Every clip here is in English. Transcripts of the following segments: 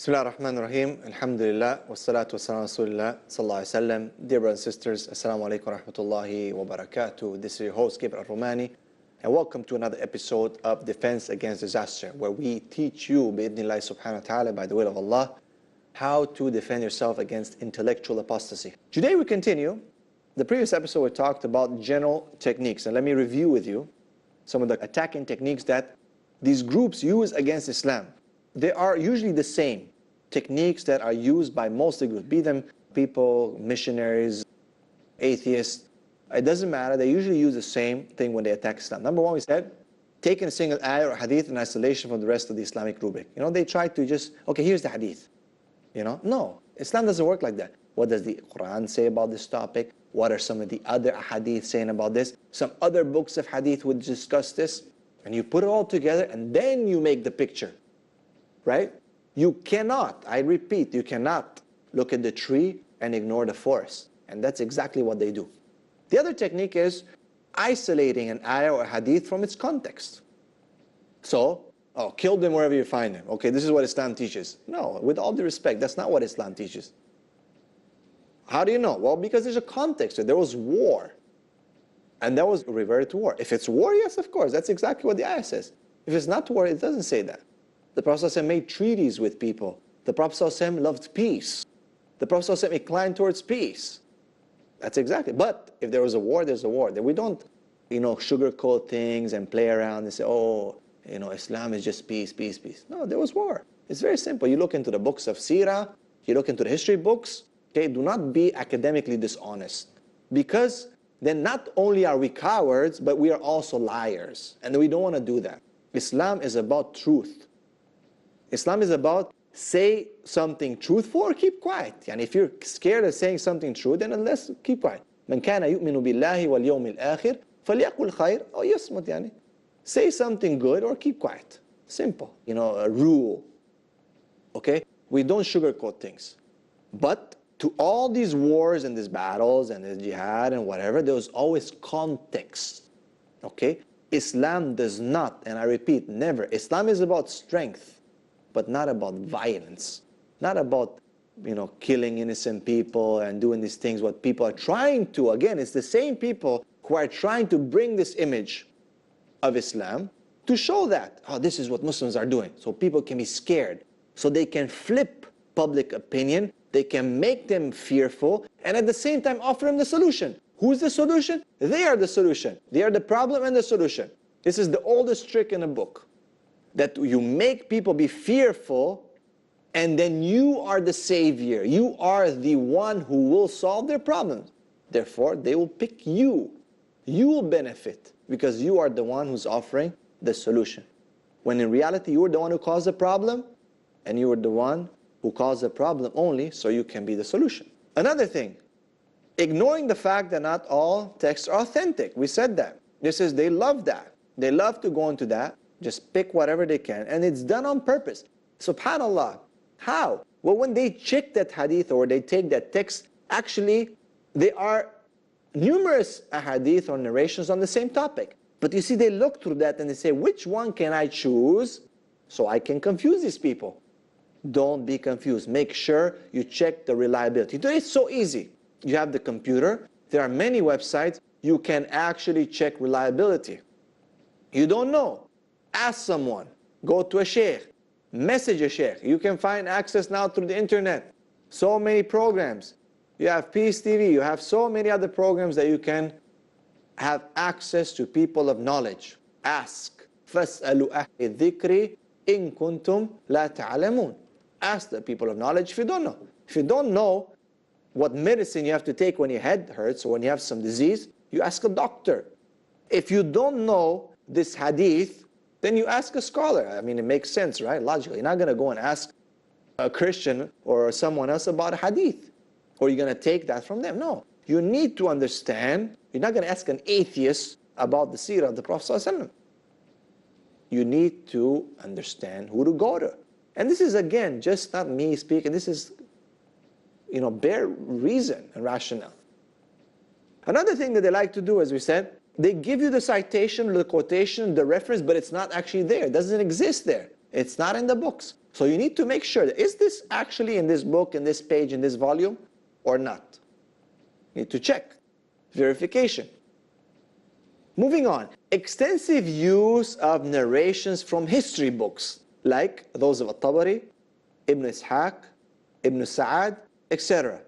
Bismillah ar-Rahman ar-Rahim, alhamdulillah, wassalatu wassalamu rasulillah, sallallahu alayhi wa sallam. Dear brothers and sisters, assalamu alaikum wa rahmatullahi wa barakatuh. This is your host, Gabriel Al-Romaani, and welcome to another episode of Defense Against Disaster, where we teach you, bi'idhnillah subhanahu wa ta'ala, by the will of Allah, how to defend yourself against intellectual apostasy. Today we continue. The previous episode we talked about general techniques, and let me review with you some of the attacking techniques that these groups use against Islam. They are usually the same techniques that are used by most of the groups, be them people, missionaries, atheists. It doesn't matter. They usually use the same thing when they attack Islam. Number one, we said, taking a single ayah or hadith in isolation from the rest of the Islamic rubric. They try to just, okay, here's the hadith. No, Islam doesn't work like that. What does the Qur'an say about this topic? What are some of the other hadith saying about this? Some other books of hadith would discuss this. And you put it all together and then you make the picture. Right? You cannot, I repeat, you cannot look at the tree and ignore the forest. And that's exactly what they do. The other technique is isolating an ayah or hadith from its context. So, kill them wherever you find them. Okay, this is what Islam teaches. No, with all due respect, that's not what Islam teaches. How do you know? Well, because there's a context. There was war. And that was reverted to war. If it's war, yes, of course. That's exactly what the ayah says. If it's not war, it doesn't say that. The Prophet ﷺ made treaties with people. The Prophet ﷺ loved peace. The Prophet ﷺ inclined towards peace. That's exactly. But if there was a war, there's a war. Then we don't, sugarcoat things and play around and say, Islam is just peace, peace, peace. No, there was war. It's very simple. You look into the books of Sirah, you look into the history books, okay, do not be academically dishonest. Because then not only are we cowards, but we are also liars. And we don't want to do that. Islam is about truth. Islam is about say something truthful or keep quiet. And if you're scared of saying something true, then let's keep quiet. من كان يؤمن بالله واليوم الآخر فليقل خير أو يصمت. Say something good or keep quiet. Simple. A rule. Okay? We don't sugarcoat things. But to all these wars and these battles and the jihad and whatever, there was always context. Okay? Islam does not, and I repeat, never. Islam is about strength, but not about violence. Not about, killing innocent people and doing these things. What people are trying to, again, it's the same people who are trying to bring this image of Islam to show that, this is what Muslims are doing. So people can be scared. So they can flip public opinion. They can make them fearful. And at the same time offer them the solution. Who's the solution? They are the solution. They are the problem and the solution. This is the oldest trick in a book. That you make people be fearful, and then you are the savior. You are the one who will solve their problems. Therefore, they will pick you. You will benefit because you are the one who's offering the solution. When in reality, you are the one who caused the problem, and you are the one who caused the problem only so you can be the solution. Another thing, ignoring the fact that not all texts are authentic. We said that. They love that. They love to go into that. Just pick whatever they can, and it's done on purpose. SubhanAllah. How? Well, when they check that hadith or they take that text, actually, there are numerous hadith or narrations on the same topic. But you see, they look through that and they say, which one can I choose so I can confuse these people? Don't be confused. Make sure you check the reliability. Today it's so easy. You have the computer. There are many websites. You can actually check reliability. You don't know. Ask someone, go to a sheikh, message a sheikh. You can find access now through the internet. So many programs. You have Peace TV, you have so many other programs that you can have access to people of knowledge. Ask. فَاسْأَلُوا أَهْلِ الذِّكْرِ إِن كُنْتُمْ لَا تَعْلَمُونَ. Ask the people of knowledge if you don't know. If you don't know what medicine you have to take when your head hurts or when you have some disease, you ask a doctor. If you don't know this hadith, then you ask a scholar. I mean, it makes sense, right? Logically. You're not going to go and ask a Christian or someone else about a hadith. Or you're going to take that from them. No. You need to understand. You're not going to ask an atheist about the seerah of the Prophet ﷺ. You need to understand who to go to. And this is, again, just not me speaking. This is, bare reason and rationale. Another thing that they like to do, as we said, they give you the citation, the quotation, the reference, but it's not actually there. It doesn't exist there. It's not in the books. So you need to make sure that, is this actually in this book, in this page, in this volume, or not? You need to check. Verification. Moving on. Extensive use of narrations from history books, like those of At-Tabari, Ibn Ishaq, Ibn Sa'ad, etc.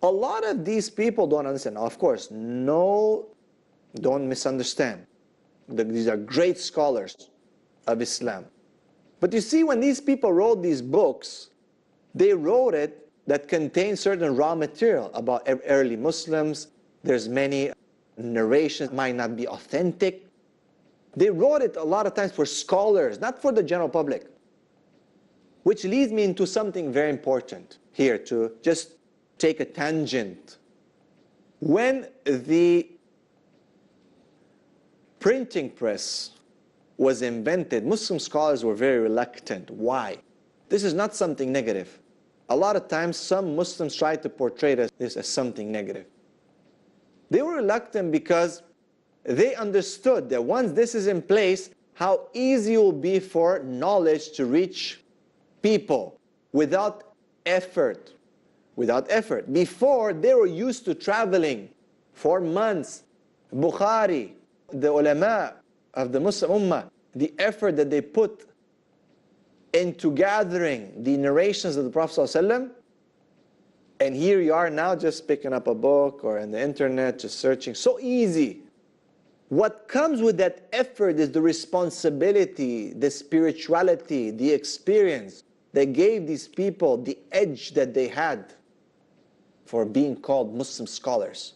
A lot of these people don't understand. Now, of course, no, don't misunderstand. These are great scholars of Islam. But you see, when these people wrote these books, they wrote it that contained certain raw material about early Muslims. There's many narrations might not be authentic. They wrote it a lot of times for scholars, not for the general public. Which leads me into something very important here, to just take a tangent. When the printing press was invented, Muslim scholars were very reluctant. Why? This is not something negative. A lot of times some Muslims try to portray this as something negative. They were reluctant because they understood that once this is in place, how easy it will be for knowledge to reach people without effort. Without effort. Before, they were used to traveling for months. Bukhari, the ulama of the Muslim Ummah, the effort that they put into gathering the narrations of the Prophet ﷺ, and here you are now just picking up a book or in the internet, just searching. So easy. What comes with that effort is the responsibility, the spirituality, the experience that gave these people the edge that they had for being called Muslim scholars.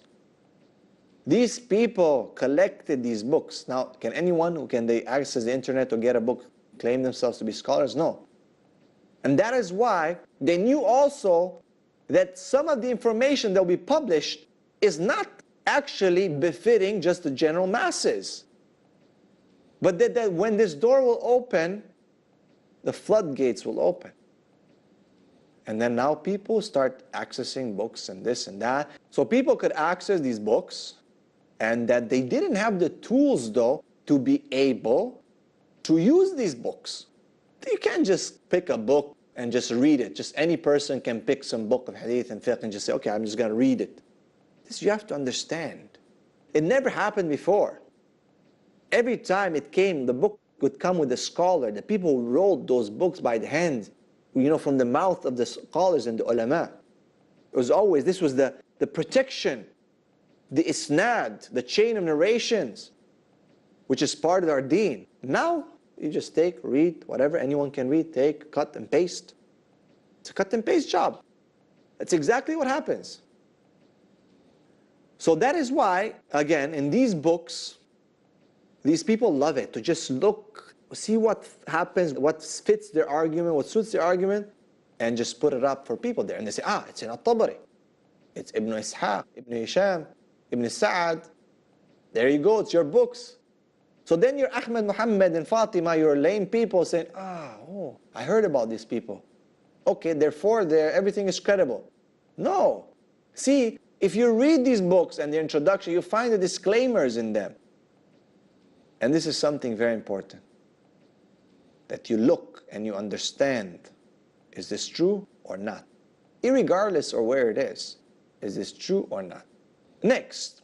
These people collected these books. Now, can they access the internet to get a book, claim themselves to be scholars? No. And that is why they knew also that some of the information that will be published is not actually befitting just the general masses. But that when this door will open, the floodgates will open. And then now people start accessing books and this and that. So people could access these books, and that they didn't have the tools, though, to be able to use these books. You can't just pick a book and just read it. Just any person can pick some book of hadith and fiqh and just say, okay, I'm just going to read it. This you have to understand. It never happened before. Every time it came, the book would come with a scholar. The people who wrote those books by the hand, from the mouth of the scholars and the ulama. It was always, this was the protection, the isnad, the chain of narrations, which is part of our deen. Now, you just read, whatever anyone can read, take, cut and paste. It's a cut and paste job. That's exactly what happens. So that is why, again, in these books, these people love it, to just look, see what happens, what fits their argument, what suits their argument, and just put it up for people there. And they say, it's in At-Tabari. It's Ibn Ishaq, Ibn Hisham, Ibn Sa'ad. There you go, it's your books. So then you're Ahmed, Muhammad, and Fatima, you're lame people saying, I heard about these people. Okay, therefore everything is credible. No. See, if you read these books and the introduction, you find the disclaimers in them. And this is something very important. That you look and you understand, is this true or not? Irregardless of where it is this true or not? Next,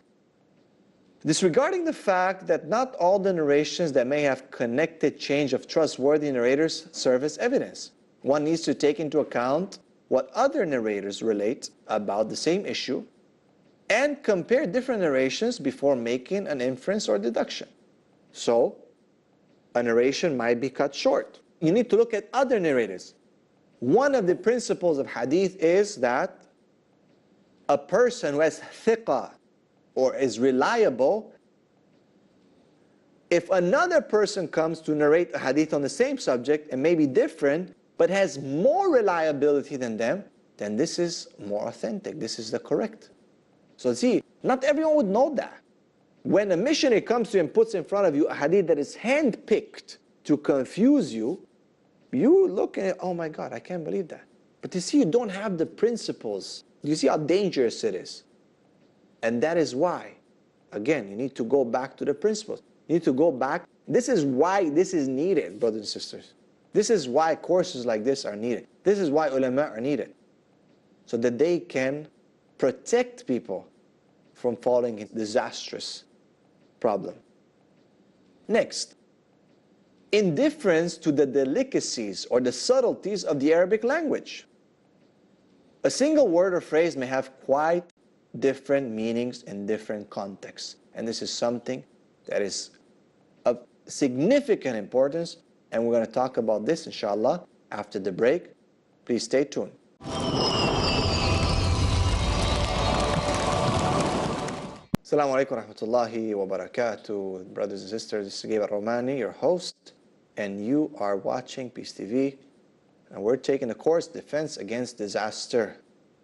disregarding the fact that not all the narrations that may have connected change of trustworthy narrators serve as evidence. One needs to take into account what other narrators relate about the same issue and compare different narrations before making an inference or deduction. So, a narration might be cut short. You need to look at other narrators. One of the principles of hadith is that a person who has thiqah or is reliable, if another person comes to narrate a hadith on the same subject and may be different, but has more reliability than them, then this is more authentic. This is the correct. So see, not everyone would know that. When a missionary comes to you and puts in front of you a hadith that is hand-picked to confuse you, you look at it, oh my God, I can't believe that. But you see, you don't have the principles. You see how dangerous it is. And that is why, again, you need to go back to the principles. You need to go back. This is why this is needed, brothers and sisters. This is why courses like this are needed. This is why ulama are needed, so that they can protect people from falling into disastrous problem. Next, indifference to the delicacies or the subtleties of the Arabic language. A single word or phrase may have quite different meanings in different contexts. And this is something that is of significant importance, and we're going to talk about this, inshallah, after the break. Please stay tuned. Assalamu alaikum wa rahmatullahi wa barakatuh. Brothers and sisters, this is Gabriel Al-Romaani, your host, and you are watching Peace TV. And we're taking the course, Defense Against Disaster.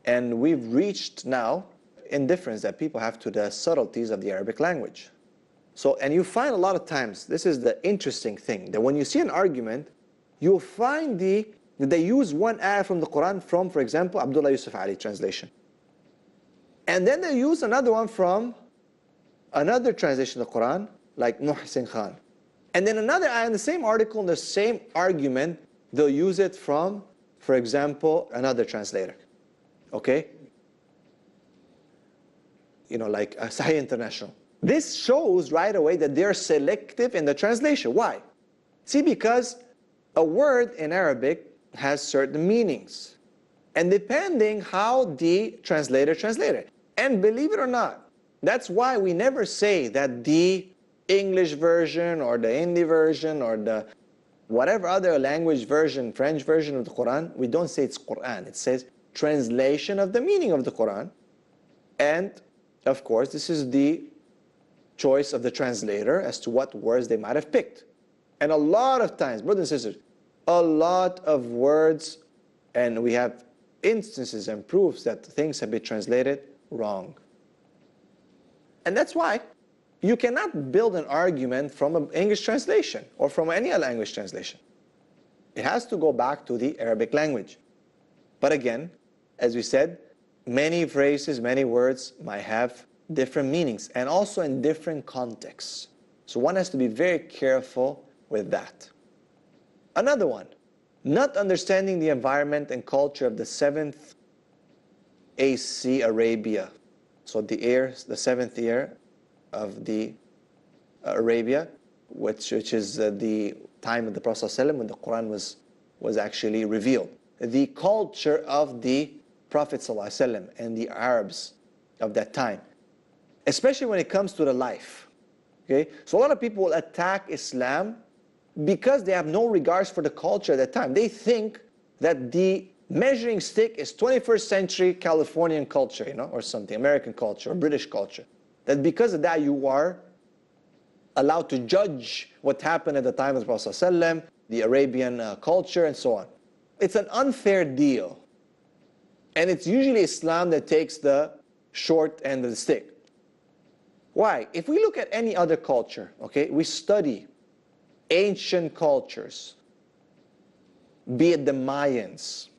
And we've reached now indifference that people have to the subtleties of the Arabic language. So, and you find a lot of times, this is the interesting thing, that when you see an argument, you'll find that they use one ayah from the Qur'an from, for example, Abdullah Yusuf Ali translation. And then they use another one from another translation of the Qur'an, like Muhsin Khan. And then another ayah in the same article, in the same argument, they'll use it from, for example, another translator. Okay? You know, like Sahih International. This shows right away that they're selective in the translation. Why? See, because a word in Arabic has certain meanings. And depending how the translator translated. And believe it or not, that's why we never say that the English version or the Hindi version or the whatever other language version, French version of the Quran, we don't say it's Quran. It says translation of the meaning of the Quran. And of course, this is the choice of the translator as to what words they might have picked. And a lot of times, brothers and sisters, a lot of words, and we have instances and proofs that things have been translated wrong. And that's why you cannot build an argument from an English translation or from any other language translation. It has to go back to the Arabic language. But again, as we said, many phrases, many words might have different meanings and also in different contexts. So one has to be very careful with that. Another one, not understanding the environment and culture of the 7th AC Arabia. So the 7th year of the Arabia, which is the time of the Prophet ﷺ when the Quran was actually revealed. The culture of the Prophet ﷺ and the Arabs of that time, especially when it comes to the life. Okay? So a lot of people will attack Islam because they have no regards for the culture at that time. They think that the measuring stick is 21st century Californian culture, or something, American culture or British culture. That because of that you are allowed to judge what happened at the time of the Prophet ﷺ, the Arabian culture and so on. It's an unfair deal. And it's usually Islam that takes the short end of the stick. Why? If we look at any other culture, okay, we study ancient cultures, be it the Mayans,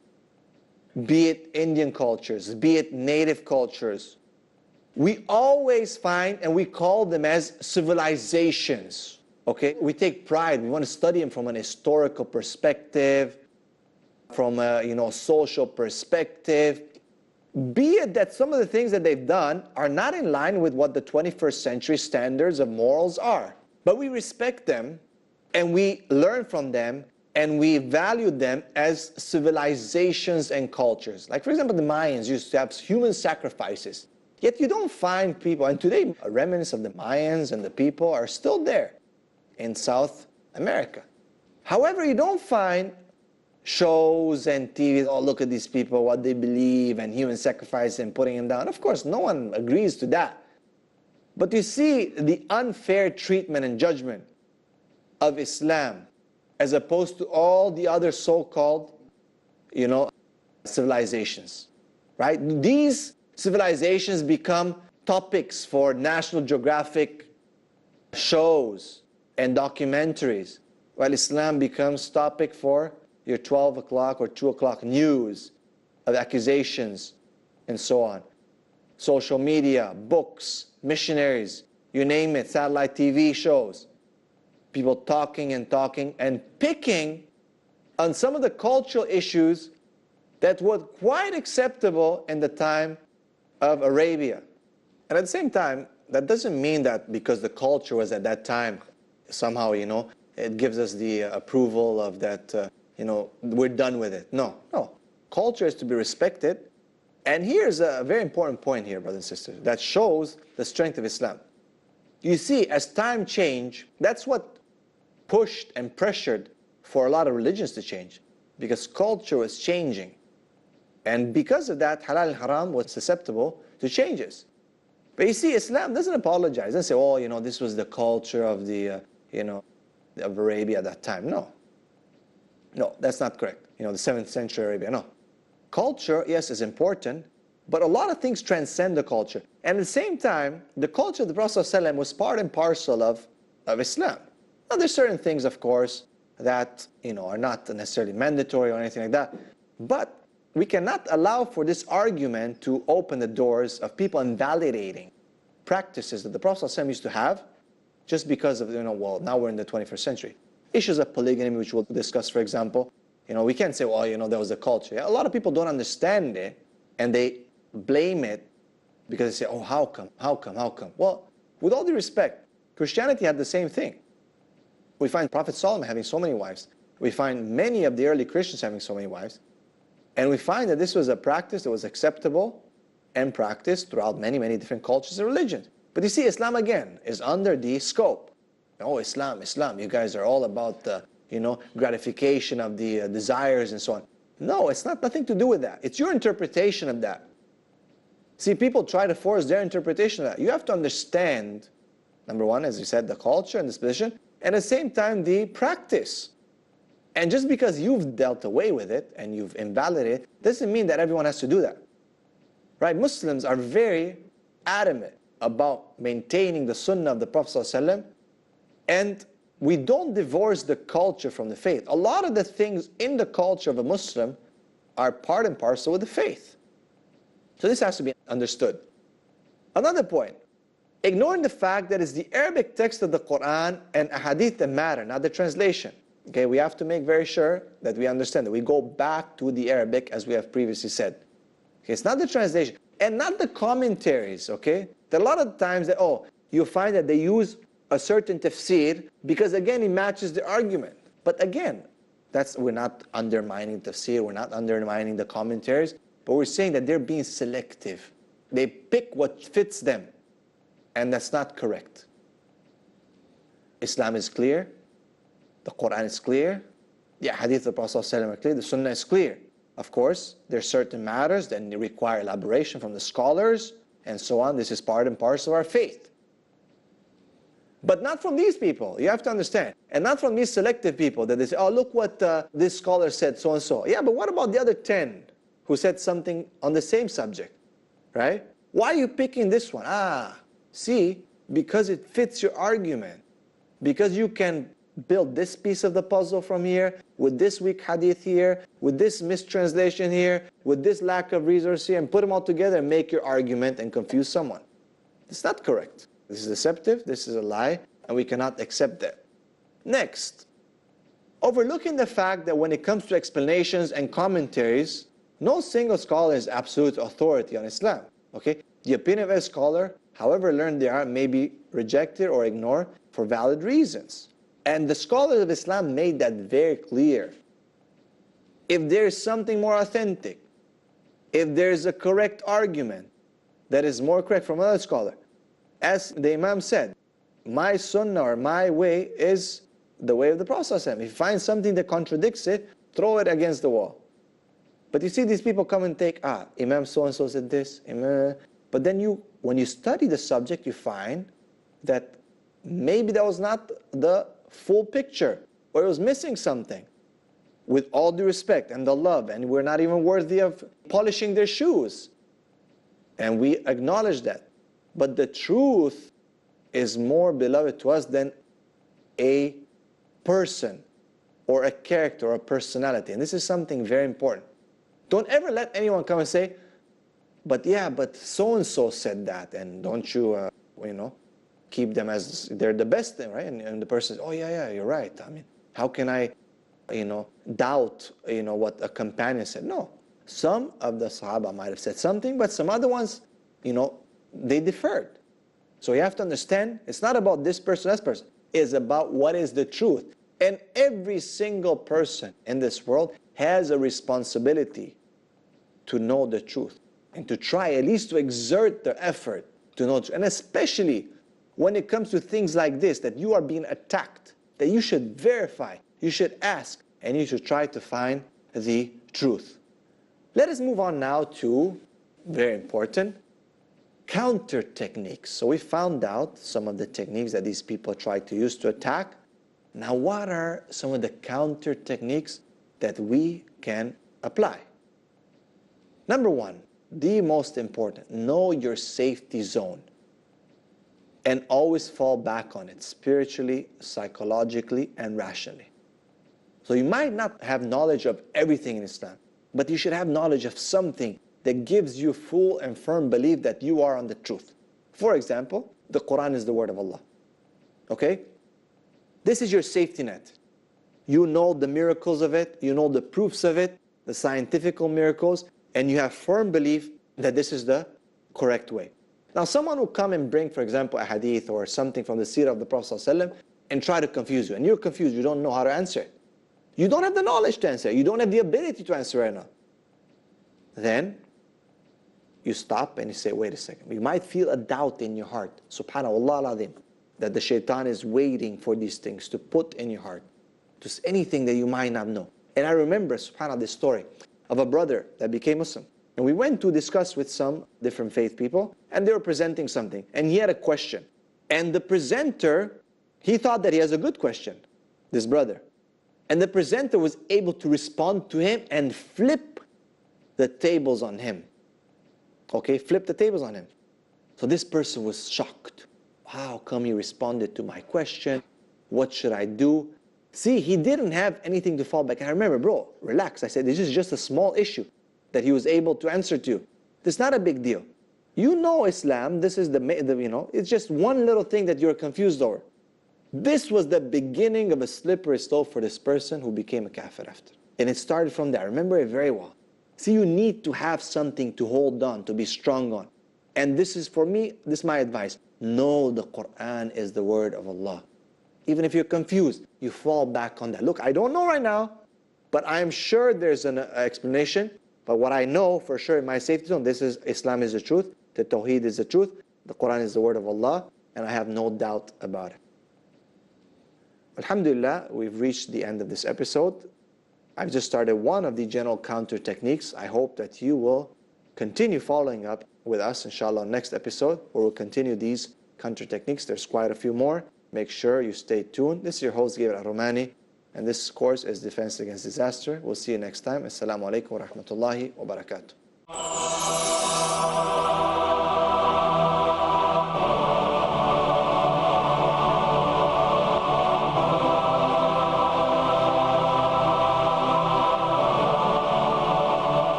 be it Indian cultures, be it native cultures, we always find, and we call them as civilizations, okay? We take pride, we want to study them from an historical perspective, from a social perspective, be it that some of the things that they've done are not in line with what the 21st century standards of morals are. But we respect them, and we learn from them, and we value them as civilizations and cultures. Like, for example, the Mayans used to have human sacrifices. Yet you don't find people, and today remnants of the Mayans and the people are still there in South America. However, you don't find shows and TV, oh, look at these people, what they believe, and human sacrifice and putting them down. Of course, no one agrees to that. But you see the unfair treatment and judgment of Islam as opposed to all the other so-called, civilizations, right? These civilizations become topics for National Geographic shows and documentaries, while Islam becomes topic for your 12 o'clock or 2 o'clock news of accusations and so on. Social media, books, missionaries, you name it, satellite TV shows. People talking and picking on some of the cultural issues that were quite acceptable in the time of Arabia. And at the same time, that doesn't mean that because the culture was at that time, somehow, it gives us the approval of that, we're done with it. No. Culture is to be respected. And here's a very important point here, brothers and sisters, that shows the strength of Islam. You see, as time changed, that's what pushed and pressured for a lot of religions to change, because culture was changing. And because of that, halal and haram was susceptible to changes. But you see, Islam doesn't apologize. It doesn't say, this was the culture of the, of Arabia at that time. No, that's not correct. The 7th century Arabia, no. Culture, yes, is important, but a lot of things transcend the culture. And at the same time, the culture of the Prophet ﷺ was part and parcel of Islam. Now, there's certain things, of course, that, are not necessarily mandatory or anything like that. But we cannot allow for this argument to open the doors of people invalidating practices that the Prophet ﷺ used to have just because of, now we're in the 21st century. Issues of polygamy, which we'll discuss, for example. We can't say, there was a culture. Yeah, a lot of people don't understand it, and they blame it because they say, how come? Well, with all due respect, Christianity had the same thing. We find Prophet Solomon having so many wives. We find many of the early Christians having so many wives. And we find that this was a practice that was acceptable and practiced throughout many, many different cultures and religions. But you see, Islam, again, is under the scope. Islam, you guys are all about the, gratification of the desires and so on. No, it's nothing to do with that. It's your interpretation of that. See, people try to force their interpretation of that. You have to understand, number one, as you said, the culture and disposition, and at the same time, the practice. And just because you've dealt away with it and you've invalidated it, doesn't mean that everyone has to do that. Right? Muslims are very adamant about maintaining the sunnah of the Prophet ﷺ, and we don't divorce the culture from the faith. A lot of the things in the culture of a Muslim are part and parcel with the faith. So this has to be understood. Another point, ignoring the fact that it's the Arabic text of the Qur'an and ahadith that matter, not the translation. Okay, we have to make very sure that we understand that we go back to the Arabic, as we have previously said. Okay, it's not the translation and not the commentaries, okay? There are a lot of times that, you find that they use a certain tafsir because, again, it matches the argument. But again, we're not undermining tafsir, we're not undermining the commentaries, but we're saying that they're being selective. They pick what fits them, and that's not correct. Islam is clear, the Qur'an is clear, the hadith of the Prophet ﷺ are clear, the Sunnah is clear. Of course, there are certain matters that require elaboration from the scholars, and so on. This is part and parcel of our faith. But not from these people, you have to understand. And not from these selective people that they say, look what this scholar said, so and so. Yeah, but what about the other 10 who said something on the same subject, right? Why are you picking this one? See, because it fits your argument. Because you can build this piece of the puzzle from here, with this weak hadith here, with this mistranslation here, with this lack of resource here, and put them all together and make your argument and confuse someone. It's not correct. This is deceptive, this is a lie, and we cannot accept that. Next, overlooking the fact that when it comes to explanations and commentaries, no single scholar is absolute authority on Islam. Okay? The opinion of a scholar, however learned they are, may be rejected or ignored for valid reasons. And the scholars of Islam made that very clear. If there is something more authentic, if there is a correct argument that is more correct from another scholar, as the Imam said, my sunnah or my way is the way of the Prophet ﷺ. If you find something that contradicts it, throw it against the wall. But you see these people come and take, Imam so-and-so said this, but then when you study the subject, you find that maybe that was not the full picture, or it was missing something. With all due respect and the love, and we're not even worthy of polishing their shoes. And we acknowledge that. But the truth is more beloved to us than a person or a character or a personality. And this is something very important. Don't ever let anyone come and say, but so-and-so said that, and don't you, keep them as they're the best thing, right? And the person says, yeah, you're right. I mean, how can I doubt, what a companion said. No. Some of the Sahaba might have said something, but some other ones, they differed. So you have to understand, it's not about this person, that person. It's about what is the truth. And every single person in this world has a responsibility to know the truth and to try at least to exert their effort to know the truth. And especially when it comes to things like this, that you are being attacked, that you should verify, you should ask, and you should try to find the truth. Let us move on now to, very important, counter techniques. So we found out some of the techniques that these people try to use to attack. Now what are some of the counter techniques that we can apply? Number one, the most important, know your safety zone and always fall back on it spiritually, psychologically, and rationally. So you might not have knowledge of everything in Islam, but you should have knowledge of something that gives you full and firm belief that you are on the truth. For example, the Qur'an is the word of Allah. Okay? This is your safety net. You know the miracles of it, you know the proofs of it, the scientific miracles, and you have firm belief that this is the correct way. Now someone will come and bring, for example, a hadith or something from the seerah of the Prophet ﷺ and try to confuse you. And you're confused, you don't know how to answer it. You don't have the knowledge to answer it. You don't have the ability to answer right now. Then you stop and you say, wait a second. You might feel a doubt in your heart. Subhanallah al-Azim. That the shaitan is waiting for these things to put in your heart. Just anything that you might not know. And I remember, subhanAllah, this story of a brother that became Muslim. And we went to discuss with some different faith people, and they were presenting something. And he had a question. And the presenter, he thought that he has a good question, this brother. And the presenter was able to respond to him and flip the tables on him. Okay, flip the tables on him. So this person was shocked. How come he responded to my question? What should I do? See, he didn't have anything to fall back. And I remember, bro, relax. I said, this is just a small issue that he was able to answer to. This is not a big deal. You know Islam, this is it's just one little thing that you're confused over. This was the beginning of a slippery slope for this person who became a kafir after. And it started from there. I remember it very well. See, you need to have something to hold on, to be strong on. And this is, for me, this is my advice. Know the Qur'an is the word of Allah. Even if you're confused, you fall back on that. Look, I don't know right now, but I'm sure there's an explanation. But what I know for sure in my safety zone, this is Islam is the truth, the Tawheed is the truth, the Qur'an is the word of Allah, and I have no doubt about it. Alhamdulillah, we've reached the end of this episode. I've just started one of the general counter techniques. I hope that you will continue following up with us, inshallah, next episode, where we'll continue these counter techniques. There's quite a few more. Make sure you stay tuned. This is your host, Gabriel Al-Romaani, and this course is Defense Against Disaster. We'll see you next time. Assalamu alaikum wa rahmatullahi wa barakatuh.